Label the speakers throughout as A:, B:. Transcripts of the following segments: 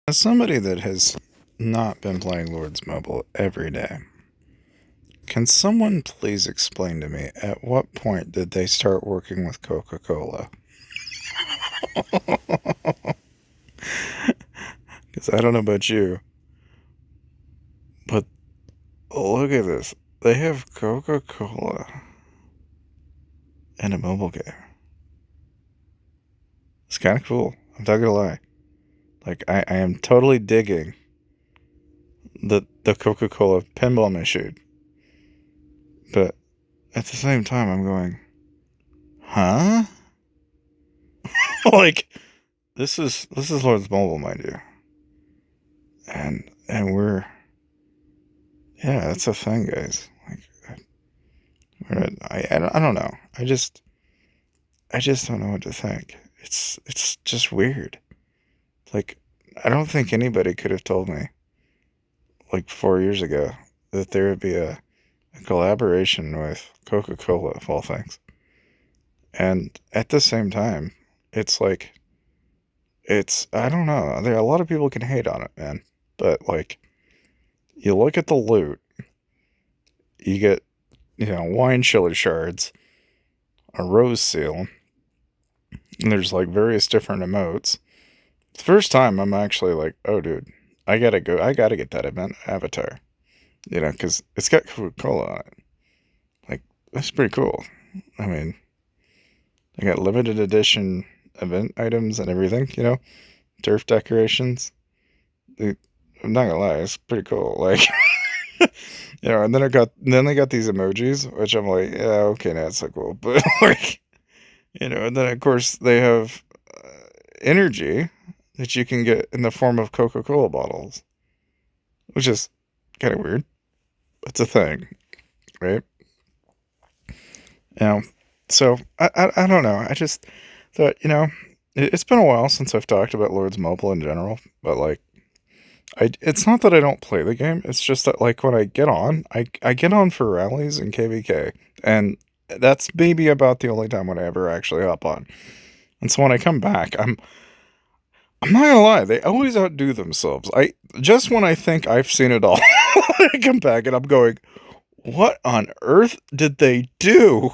A: As somebody that has not been playing Lords Mobile every day, can someone please explain to me at what point did they start working with Coca-Cola? Because I don't know about you, but look at this. They have Coca-Cola in a mobile game. It's kind of cool. I'm not gonna lie. Like, I am totally digging the Coca-Cola pinball machine. But at the same time, I'm going, huh? Like, this is Lords Mobile, mind you. And we're, yeah, that's a thing, guys. Like, I don't know. I just don't know what to think. It's just weird. Like, I don't think anybody could have told me, like 4 years ago, that there would be a collaboration with Coca-Cola, of all things. And at the same time, it's like, I don't know. There, a lot of people can hate on it, man. But, like, you look at the loot, you get, wine chili shards, a rose seal, and there's, like, various different emotes. The first time I'm actually like, oh, dude, I gotta get that event avatar. Because it's got Coca-Cola on it. Like, that's pretty cool. I mean, I got limited edition event items and everything, turf decorations. I'm not gonna lie, it's pretty cool. Like, and then they got these emojis, which I'm like, yeah, okay, that's so cool. But like, and then of course they have energy that you can get in the form of Coca-Cola bottles, which is kind of weird. It's a thing, right? So I don't know. I just thought, it's been a while since I've talked about Lords Mobile in general, but like, it's not that I don't play the game. It's just that, like, when I get on, I get on for rallies and KVK, and that's maybe about the only time when I ever actually hop on. And so when I come back, I'm not gonna lie, they always outdo themselves. Just when I think I've seen it all, I come back and I'm going, what on earth did they do?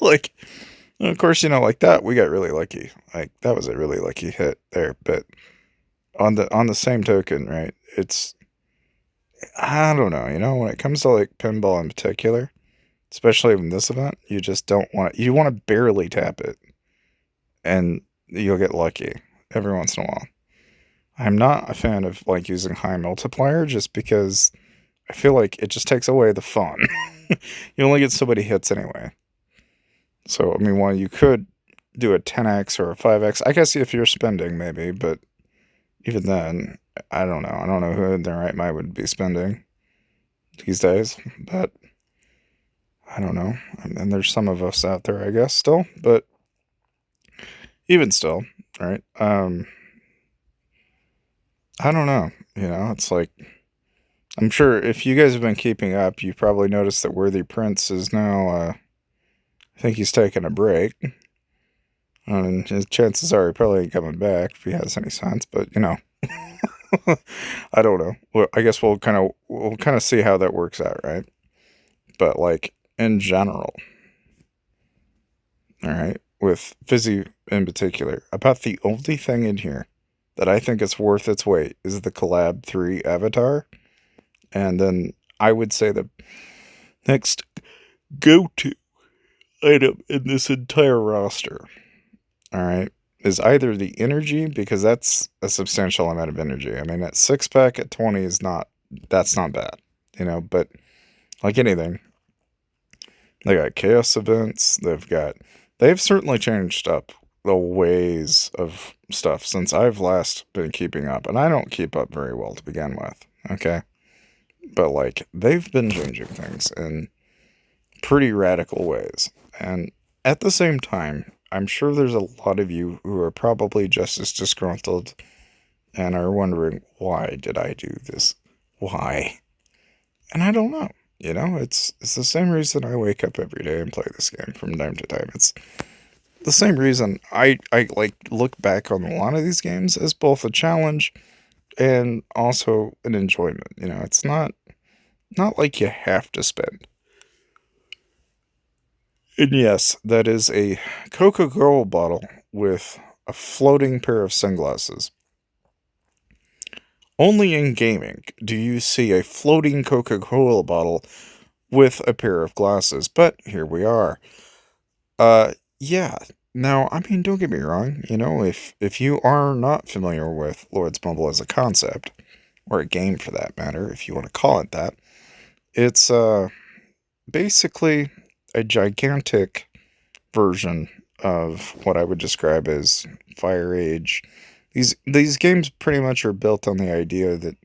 A: Like, of course, like that, we got really lucky. Like, that was a really lucky hit there. But on the same token, right? I don't know, when it comes to like pinball in particular, especially in this event, you just don't want you want to barely tap it, and you'll get lucky every once in a while. I'm not a fan of like using high multiplier just because I feel like it just takes away the fun. You only get so many hits anyway. So, I mean, while you could do a 10x or a 5x, I guess if you're spending maybe, but even then, I don't know. I don't know who in their right mind would be spending these days, but I don't know. And there's some of us out there, I guess, still, but even still, right? I don't know. It's like, I'm sure if you guys have been keeping up, you probably noticed that Worthy Prince is now, I think he's taking a break. And his chances are he probably ain't coming back if he has any sense, but I don't know. Well, I guess we'll kind of see how that works out, right? But like in general, all right, with Fizzy in particular, about the only thing in here that I think is worth its weight is the Collab 3 avatar. And then I would say the next go-to item in this entire roster, all right, is either the energy, because that's a substantial amount of energy. I mean, that 6-pack at 20 that's not bad, but like anything, they got chaos events, they've certainly changed up the ways of stuff since I've last been keeping up, and I don't keep up very well to begin with, okay? But like, they've been changing things in pretty radical ways, and at the same time, I'm sure there's a lot of you who are probably just as disgruntled and are wondering, why did I do this? Why? And I don't know. It's the same reason I wake up every day and play this game from time to time. It's the same reason I like look back on a lot of these games as both a challenge and also an enjoyment. It's not like you have to spend. And yes, that is a Coca-Cola bottle with a floating pair of sunglasses. Only in gaming do you see a floating Coca-Cola bottle with a pair of glasses, but here we are. Yeah. Now, I mean, don't get me wrong, if you are not familiar with Lord's Mumble as a concept, or a game for that matter, if you want to call it that, it's basically a gigantic version of what I would describe as Fire Age. These games pretty much are built on the idea that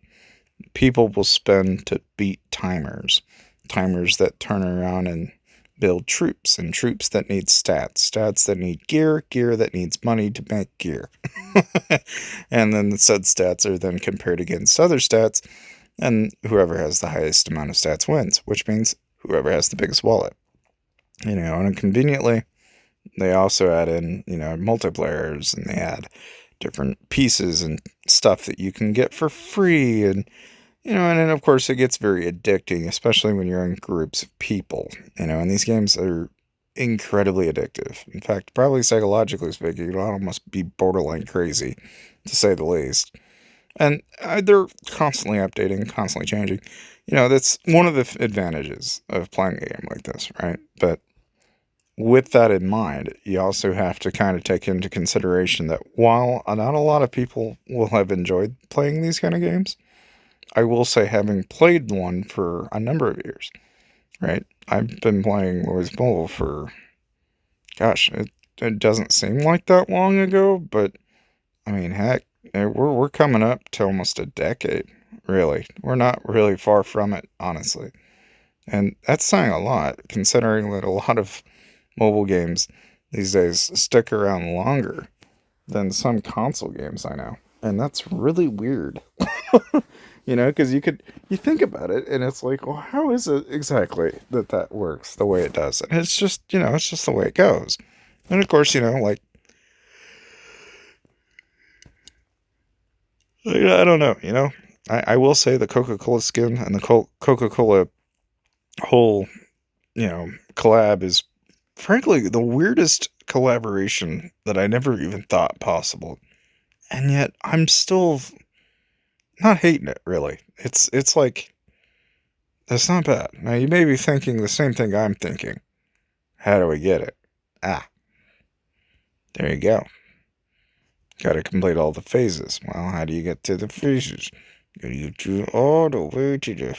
A: people will spend to beat timers that turn around and build troops, and troops that need stats that need gear that needs money to make gear. And then the said stats are then compared against other stats, and whoever has the highest amount of stats wins, which means whoever has the biggest wallet. And conveniently, they also add in, multiplayers, and they add different pieces and stuff that you can get for free, and then of course it gets very addicting, especially when you're in groups of people, and these games are incredibly addictive. In fact, probably psychologically speaking, it'll almost be borderline crazy, to say the least. And they're constantly updating, constantly changing. That's one of the advantages of playing a game like this, right? But with that in mind, you also have to kind of take into consideration that while not a lot of people will have enjoyed playing these kind of games, I will say, having played one for a number of years, right? I've been playing Lord's Bowl for, gosh, it doesn't seem like that long ago, but I mean, heck, we're coming up to almost a decade, really. We're not really far from it, honestly. And that's saying a lot, considering that a lot of mobile games these days stick around longer than some console games I know. And that's really weird. Because you think about it, and it's like, well, how is it exactly that works the way it does? And it's just, it's just the way it goes. And of course, like, I don't know, I will say the Coca-Cola skin and the Coca-Cola whole, collab is frankly the weirdest collaboration that I never even thought possible. And yet I'm still not hating it, really. It's like, that's not bad. Now, you may be thinking the same thing I'm thinking. How do we get it? Ah, there you go. Got to complete all the phases. Well, how do you get to the phases? You do all the way to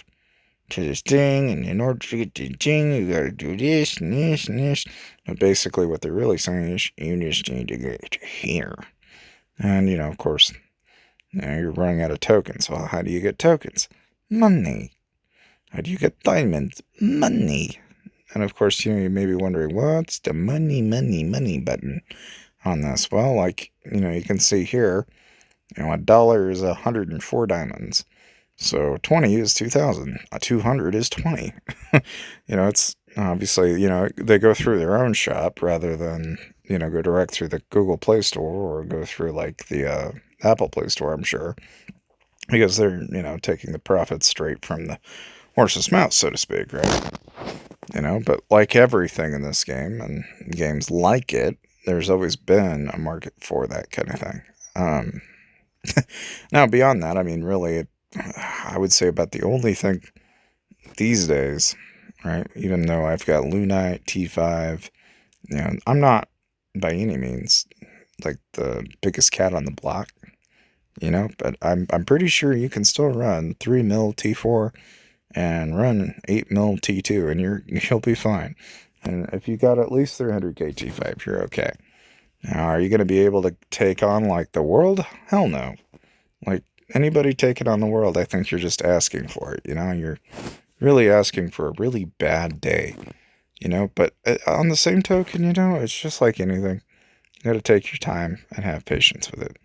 A: this thing, and in order to get to the thing, you got to do this and this and this. But basically, what they're really saying is, you just need to get to here. And, of course, you're running out of tokens. Well, how do you get tokens? Money. How do you get diamonds? Money. And of course, you may be wondering, what's the money button on this? Well, like, you can see here, $1 is 104 diamonds. So 20 is 2,000. 200 is 20. It's obviously, they go through their own shop rather than, go direct through the Google Play Store or go through like the Apple Play Store, I'm sure. Because they're, taking the profits straight from the horse's mouth, so to speak, right? But like everything in this game and games like it, there's always been a market for that kind of thing. Now, beyond that, I mean, really, I would say about the only thing these days, right? Even though I've got Lunite, T5, I'm not by any means like the biggest cat on the block, but I'm pretty sure you can still run 3 mil T4 and run 8 mil T2, and you'll be fine. And if you got at least 300k T5, you're okay. Now, are you going to be able to take on like the world? Hell no. Like anybody taking on the world, I think you're just asking for it. You're really asking for a really bad day. But on the same token, it's just like anything. You got to take your time and have patience with it.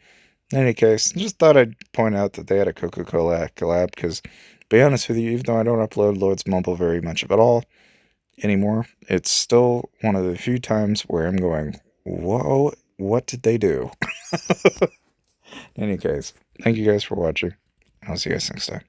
A: In any case, just thought I'd point out that they had a Coca-Cola collab because, to be honest with you, even though I don't upload Lord's Mumble very much of it all anymore, it's still one of the few times where I'm going, whoa, what did they do? In any case, thank you guys for watching. I'll see you guys next time.